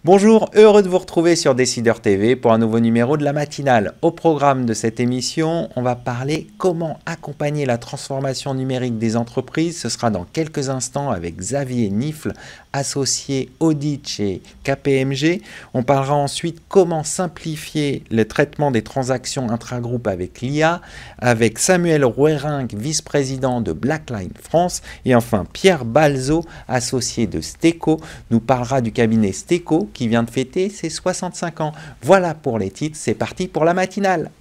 Bonjour, heureux de vous retrouver sur Décideur TV pour un nouveau numéro de la matinale. Au programme de cette émission, on va parler comment accompagner la transformation numérique des entreprises. Ce sera dans quelques instants avec Xavier Nifle, associé audit chez KPMG. On parlera ensuite comment simplifier le traitement des transactions intragroupes avec l'IA, avec Samuel Rouerinck, vice-président de Blackline France. Et enfin, Pierre Balzo, associé de Steco, nous parlera du cabinet Steco qui vient de fêter ses 65 ans. Voilà pour les titres, c'est parti pour la matinale.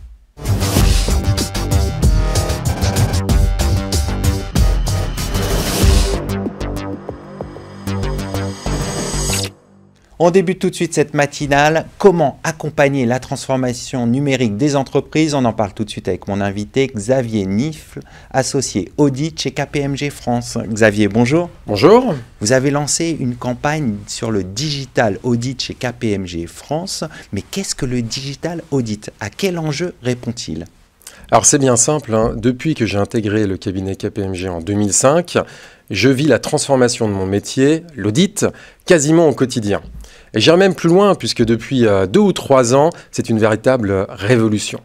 On débute tout de suite cette matinale. Comment accompagner la transformation numérique des entreprises? On en parle tout de suite avec mon invité Xavier Nifle, associé audit chez KPMG France. Xavier, bonjour. Bonjour. Vous avez lancé une campagne sur le digital audit chez KPMG France. Mais qu'est-ce que le digital audit? À quel enjeu répond-il? Alors c'est bien simple, hein. Depuis que j'ai intégré le cabinet KPMG en 2005, je vis la transformation de mon métier, l'audit, quasiment au quotidien. Et j'irai même plus loin, puisque depuis 2 ou 3 ans, c'est une véritable révolution.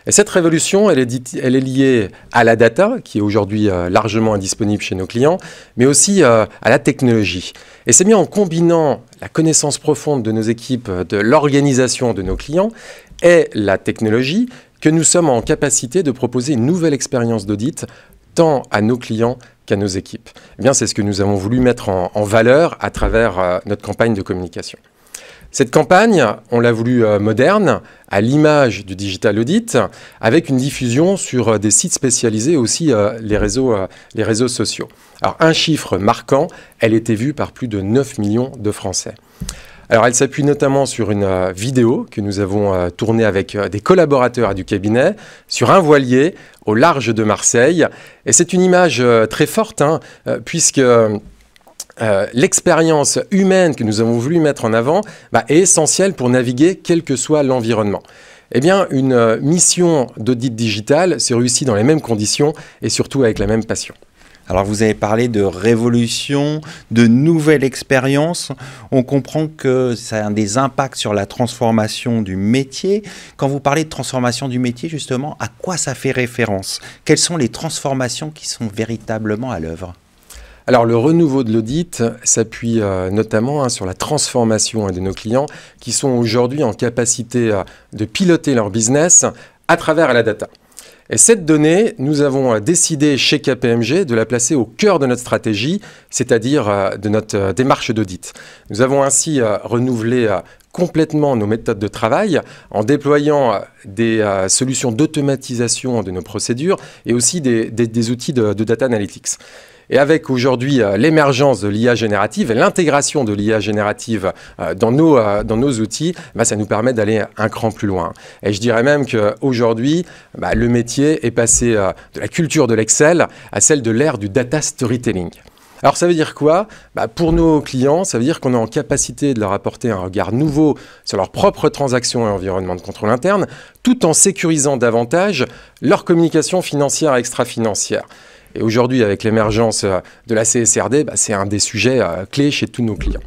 Et cette révolution, elle est liée à la data, qui est aujourd'hui largement indisponible chez nos clients, mais aussi à la technologie. Et c'est bien en combinant la connaissance profonde de nos équipes, de l'organisation de nos clients et la technologie, que nous sommes en capacité de proposer une nouvelle expérience d'audit, tant à nos clients qu'à nos équipes. Eh bien, c'est ce que nous avons voulu mettre en valeur à travers notre campagne de communication. Cette campagne, on l'a voulu moderne, à l'image du digital audit, avec une diffusion sur des sites spécialisés, aussi les réseaux sociaux. Alors, un chiffre marquant, elle était vue par plus de 9 millions de Français. Alors, elle s'appuie notamment sur une vidéo que nous avons tournée avec des collaborateurs du cabinet, sur un voilier au large de Marseille. Et c'est une image très forte, hein, puisque l'expérience humaine que nous avons voulu mettre en avant est essentielle pour naviguer quel que soit l'environnement. Eh bien, une mission d'audit digital s'est réussie dans les mêmes conditions et surtout avec la même passion. Alors vous avez parlé de révolution, de nouvelles expériences. On comprend que ça a des impacts sur la transformation du métier. Quand vous parlez de transformation du métier, justement, à quoi ça fait référence? Quelles sont les transformations qui sont véritablement à l'œuvre? Alors le renouveau de l'audit s'appuie notamment sur la transformation de nos clients qui sont aujourd'hui en capacité de piloter leur business à travers la data. Et cette donnée, nous avons décidé chez KPMG de la placer au cœur de notre stratégie, c'est-à-dire de notre démarche d'audit. Nous avons ainsi renouvelé complètement nos méthodes de travail en déployant des solutions d'automatisation de nos procédures et aussi des outils de data analytics. Et avec aujourd'hui l'émergence de l'IA générative et l'intégration de l'IA générative dans nos outils, ça nous permet d'aller un cran plus loin. Et je dirais même qu'aujourd'hui, le métier est passé de la culture de l'Excel à celle de l'ère du data storytelling. Alors ça veut dire quoi? Pour nos clients, ça veut dire qu'on est en capacité de leur apporter un regard nouveau sur leurs propres transactions et environnement de contrôle interne, tout en sécurisant davantage leur communication financière et extra-financière. Et aujourd'hui, avec l'émergence de la CSRD, c'est un des sujets clés chez tous nos clients.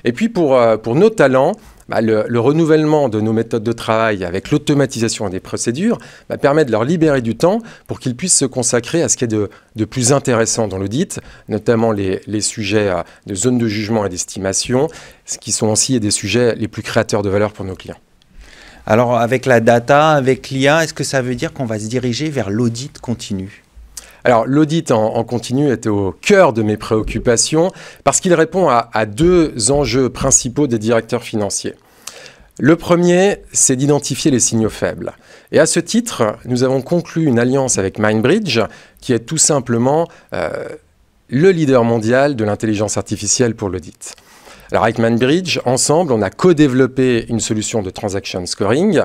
Et puis pour nos talents, le renouvellement de nos méthodes de travail avec l'automatisation des procédures permet de leur libérer du temps pour qu'ils puissent se consacrer à ce qui est de plus intéressant dans l'audit, notamment les sujets de zone de jugement et d'estimation, ce qui sont aussi des sujets les plus créateurs de valeur pour nos clients. Alors avec la data, avec l'IA, est-ce que ça veut dire qu'on va se diriger vers l'audit continu? Alors, l'audit en continu était au cœur de mes préoccupations parce qu'il répond à 2 enjeux principaux des directeurs financiers. Le premier, c'est d'identifier les signaux faibles. Et à ce titre, nous avons conclu une alliance avec Mindbridge, qui est tout simplement le leader mondial de l'intelligence artificielle pour l'audit. Alors, avec Mindbridge, ensemble, on a co-développé une solution de transaction scoring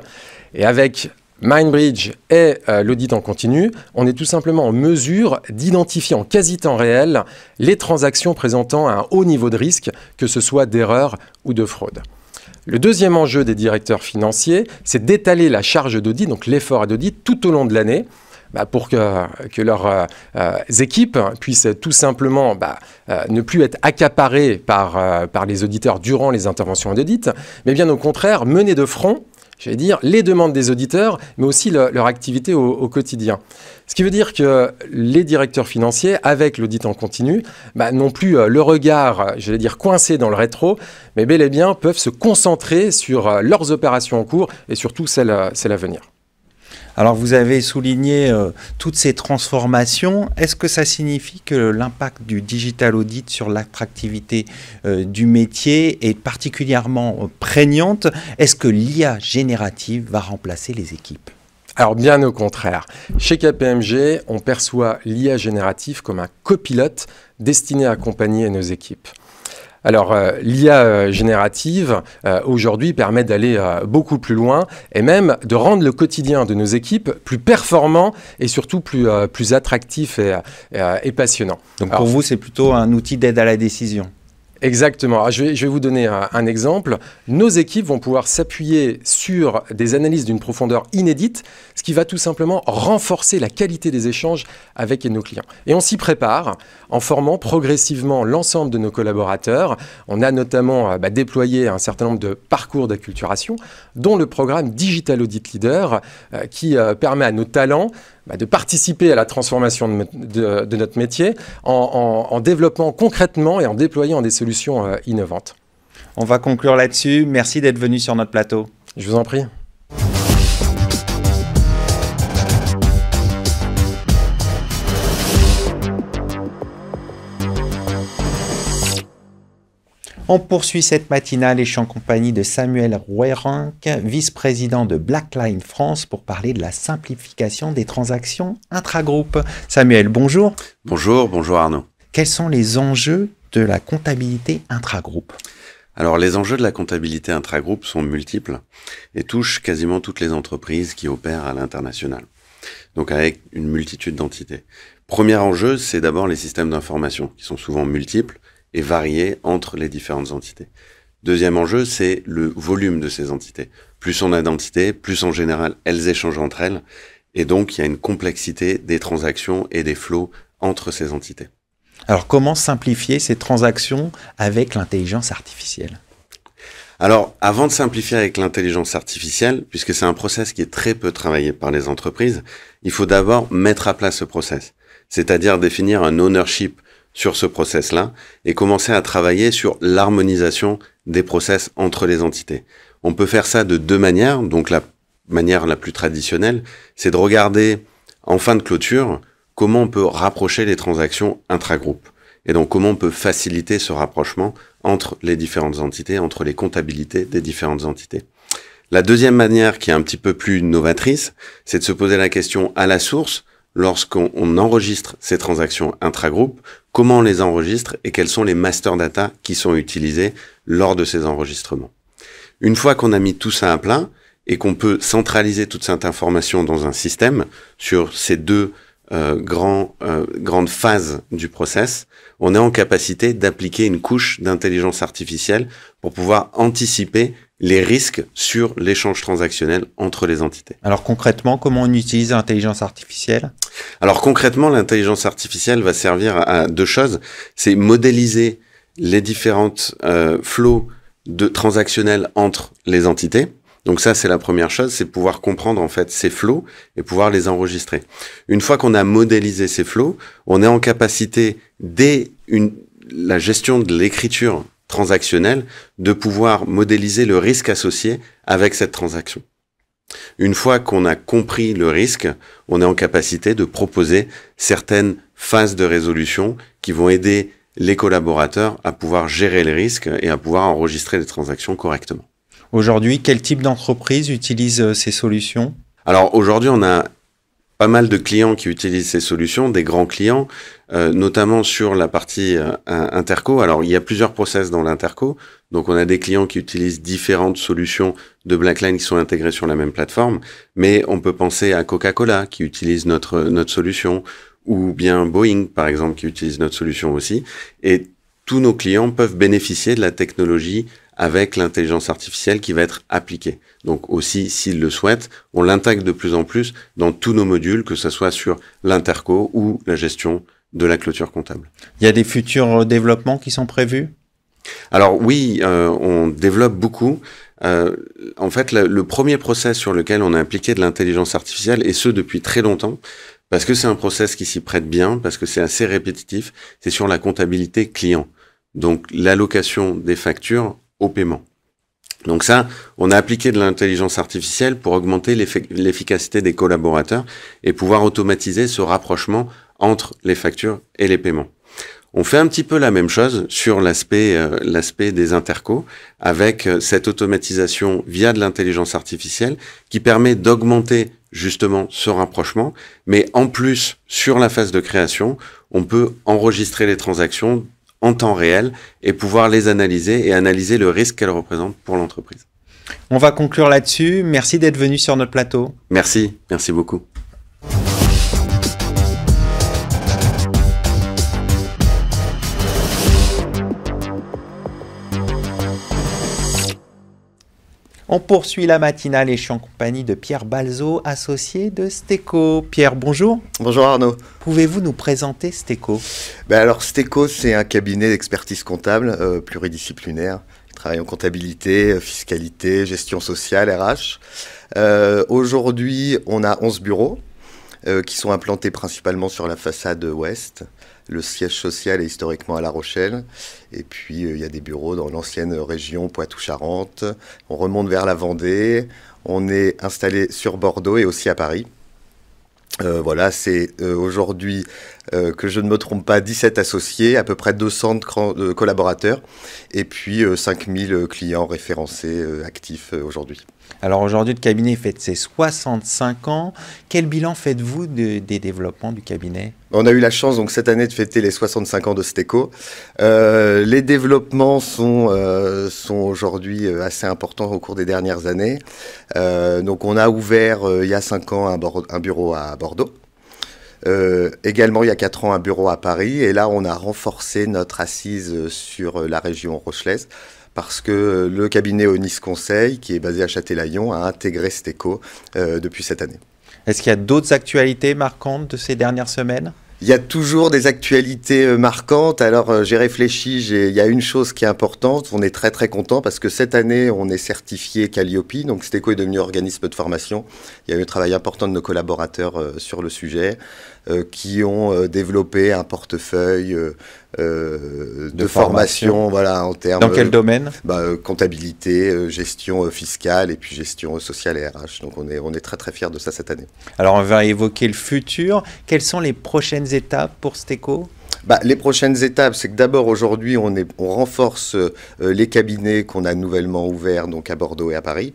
et avec Mindbridge et l'audit en continu, on est tout simplement en mesure d'identifier en quasi-temps réel les transactions présentant un haut niveau de risque, que ce soit d'erreur ou de fraude. Le deuxième enjeu des directeurs financiers, c'est d'étaler la charge d'audit, donc l'effort d'audit, tout au long de l'année, pour que leurs équipes puissent tout simplement ne plus être accaparées par les auditeurs durant les interventions d'audit, mais bien au contraire mener de front, j'allais dire, les demandes des auditeurs, mais aussi leur activité au quotidien. Ce qui veut dire que les directeurs financiers, avec l'audit en continu, n'ont plus le regard, j'allais dire, coincé dans le rétro, mais bel et bien peuvent se concentrer sur leurs opérations en cours et surtout celles à venir. Alors vous avez souligné toutes ces transformations. Est-ce que ça signifie que l'impact du digital audit sur l'attractivité du métier est particulièrement prégnante? Est-ce que l'IA générative va remplacer les équipes? Alors bien au contraire. Chez KPMG, on perçoit l'IA générative comme un copilote destiné à accompagner nos équipes. Alors, l'IA générative, aujourd'hui, permet d'aller beaucoup plus loin et même de rendre le quotidien de nos équipes plus performant et surtout plus attractif et passionnant. Donc, pour vous, c'est plutôt un outil d'aide à la décision? Exactement. Alors, je vais vous donner un exemple. Nos équipes vont pouvoir s'appuyer sur des analyses d'une profondeur inédite, ce qui va tout simplement renforcer la qualité des échanges avec nos clients. Et on s'y prépare en formant progressivement l'ensemble de nos collaborateurs. On a notamment déployé un certain nombre de parcours d'acculturation, dont le programme Digital Audit Leader, qui permet à nos talents de participer à la transformation de notre métier en développant concrètement et en déployant des solutions innovantes. On va conclure là-dessus. Merci d'être venu sur notre plateau. Je vous en prie. On poursuit cette matinale et je suis en compagnie de Samuel Rouerenc, vice-président de Blackline France, pour parler de la simplification des transactions intragroupes. Samuel, bonjour. Bonjour Arnaud. Quels sont les enjeux de la comptabilité intragroupe? Alors les enjeux de la comptabilité intragroupe sont multiples et touchent quasiment toutes les entreprises qui opèrent à l'international. Donc avec une multitude d'entités. Premier enjeu, c'est d'abord les systèmes d'information qui sont souvent multiples et variés entre les différentes entités. Deuxième enjeu, c'est le volume de ces entités. Plus on a d'entités, plus en général elles échangent entre elles, et donc il y a une complexité des transactions et des flows entre ces entités. Alors comment simplifier ces transactions avec l'intelligence artificielle? Alors, avant de simplifier avec l'intelligence artificielle, puisque c'est un process qui est très peu travaillé par les entreprises, il faut d'abord mettre à plat ce process, c'est-à-dire définir un ownership sur ce process-là et commencer à travailler sur l'harmonisation des process entre les entités. On peut faire ça de deux manières. Donc la manière la plus traditionnelle, c'est de regarder en fin de clôture comment on peut rapprocher les transactions intragroupes. Et donc comment on peut faciliter ce rapprochement entre les différentes entités, entre les comptabilités des différentes entités. La deuxième manière, qui est un petit peu plus novatrice, c'est de se poser la question à la source, lorsqu'on enregistre ces transactions intragroupes, comment on les enregistre et quels sont les master data qui sont utilisés lors de ces enregistrements. Une fois qu'on a mis tout ça à plat et qu'on peut centraliser toute cette information dans un système sur ces deux grandes phases du process, on est en capacité d'appliquer une couche d'intelligence artificielle pour pouvoir anticiper les risques sur l'échange transactionnel entre les entités. Alors concrètement, comment on utilise l'intelligence artificielle? Alors concrètement, l'intelligence artificielle va servir à deux choses. C'est modéliser les différentes flows transactionnels entre les entités. Donc ça, c'est la première chose, c'est pouvoir comprendre en fait ces flows et pouvoir les enregistrer. Une fois qu'on a modélisé ces flows, on est en capacité, dès la gestion de l'écriture transactionnelle, de pouvoir modéliser le risque associé avec cette transaction. Une fois qu'on a compris le risque, on est en capacité de proposer certaines phases de résolution qui vont aider les collaborateurs à pouvoir gérer les risques et à pouvoir enregistrer les transactions correctement. Aujourd'hui, quel type d'entreprise utilise ces solutions? Alors aujourd'hui, on a pas mal de clients qui utilisent ces solutions, des grands clients, notamment sur la partie interco. Alors il y a plusieurs process dans l'interco, donc on a des clients qui utilisent différentes solutions de Blackline qui sont intégrées sur la même plateforme, mais on peut penser à Coca-Cola qui utilise notre solution, ou bien Boeing par exemple qui utilise notre solution aussi, et tous nos clients peuvent bénéficier de la technologie avec l'intelligence artificielle qui va être appliquée. Donc aussi, s'ils le souhaitent, on l'intègre de plus en plus dans tous nos modules, que ce soit sur l'interco ou la gestion de la clôture comptable. Il y a des futurs développements qui sont prévus? Alors oui, on développe beaucoup. En fait, le premier process sur lequel on a appliqué de l'intelligence artificielle, et ce depuis très longtemps, parce que c'est un process qui s'y prête bien, parce que c'est assez répétitif, c'est sur la comptabilité client. Donc l'allocation des factures au paiement. Donc ça, on a appliqué de l'intelligence artificielle pour augmenter l'efficacité des collaborateurs et pouvoir automatiser ce rapprochement entre les factures et les paiements. On fait un petit peu la même chose sur l'aspect des intercos avec cette automatisation via de l'intelligence artificielle qui permet d'augmenter justement ce rapprochement, mais en plus, sur la phase de création, on peut enregistrer les transactions en temps réel et pouvoir les analyser et analyser le risque qu'elles représentent pour l'entreprise. On va conclure là-dessus. Merci d'être venu sur notre plateau. Merci beaucoup. On poursuit la matinale et je suis en compagnie de Pierre Balzo, associé de Steco. Pierre, bonjour. Bonjour Arnaud. Pouvez-vous nous présenter Steco? Alors Steco, c'est un cabinet d'expertise comptable pluridisciplinaire qui travaille en comptabilité, fiscalité, gestion sociale, RH. Aujourd'hui, on a 11 bureaux qui sont implantés principalement sur la façade ouest. Le siège social est historiquement à La Rochelle. Et puis, il y a des bureaux dans l'ancienne région Poitou-Charentes. On remonte vers la Vendée. On est installé sur Bordeaux et aussi à Paris. Voilà, c'est aujourd'hui, que je ne me trompe pas, 17 associés, à peu près 200 collaborateurs. Et puis, 5000 clients référencés actifs aujourd'hui. Alors aujourd'hui, le cabinet fête ses 65 ans. Quel bilan faites-vous des développements du cabinet? On a eu la chance donc cette année de fêter les 65 ans de Steco. Les développements sont aujourd'hui assez importants au cours des dernières années. Donc on a ouvert il y a 5 ans un bureau à Bordeaux. Également il y a 4 ans un bureau à Paris. Et là on a renforcé notre assise sur la région rochelaise, parce que le cabinet Onis Conseil, qui est basé à Châtelaillon, a intégré Steco depuis cette année. Est-ce qu'il y a d'autres actualités marquantes de ces dernières semaines? Il y a toujours des actualités marquantes. Alors, j'ai réfléchi, il y a une chose qui est importante. On est très, très content parce que cette année, on est certifié Calliope. Donc, Steco est devenu organisme de formation. Il y a eu un travail important de nos collaborateurs sur le sujet, qui ont développé un portefeuille de formation, voilà, en termes... Dans quel domaine? Comptabilité, gestion fiscale et puis gestion sociale et RH. Donc, on est très, très fiers de ça cette année. Alors, on va évoquer le futur. Quelles sont les prochaines étapes pour Steco? Les prochaines étapes, c'est que d'abord aujourd'hui, on renforce les cabinets qu'on a nouvellement ouverts donc à Bordeaux et à Paris.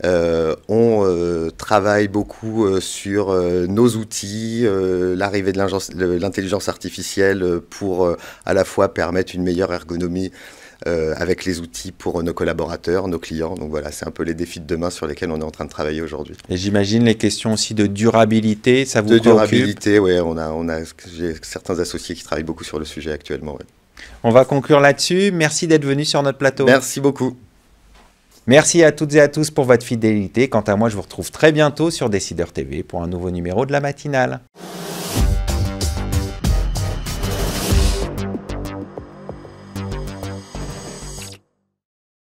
On travaille beaucoup sur nos outils, l'arrivée de l'intelligence artificielle pour à la fois permettre une meilleure ergonomie avec les outils pour nos collaborateurs, nos clients. Donc voilà, c'est un peu les défis de demain sur lesquels on est en train de travailler aujourd'hui. Et j'imagine les questions aussi de durabilité, ça vous préoccupe? De durabilité, oui, j'ai certains associés qui travaillent beaucoup sur le sujet actuellement. Ouais. On va conclure là-dessus. Merci d'être venu sur notre plateau. Merci beaucoup. Merci à toutes et à tous pour votre fidélité. Quant à moi, je vous retrouve très bientôt sur Décideur TV pour un nouveau numéro de la matinale.